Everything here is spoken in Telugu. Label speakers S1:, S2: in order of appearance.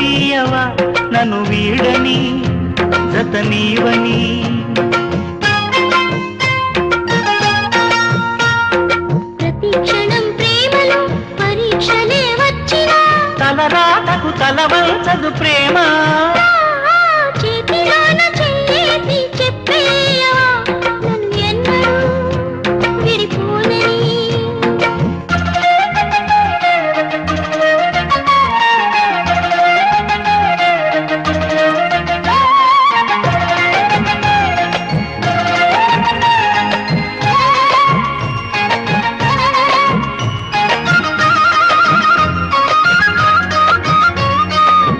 S1: తీయవా నన్ను వీడని జత నీవని
S2: ప్రతి క్షణం ప్రేమలో పరీక్షలే వచ్చినా
S1: తలరాతకు తలవంచదు ప్రేమ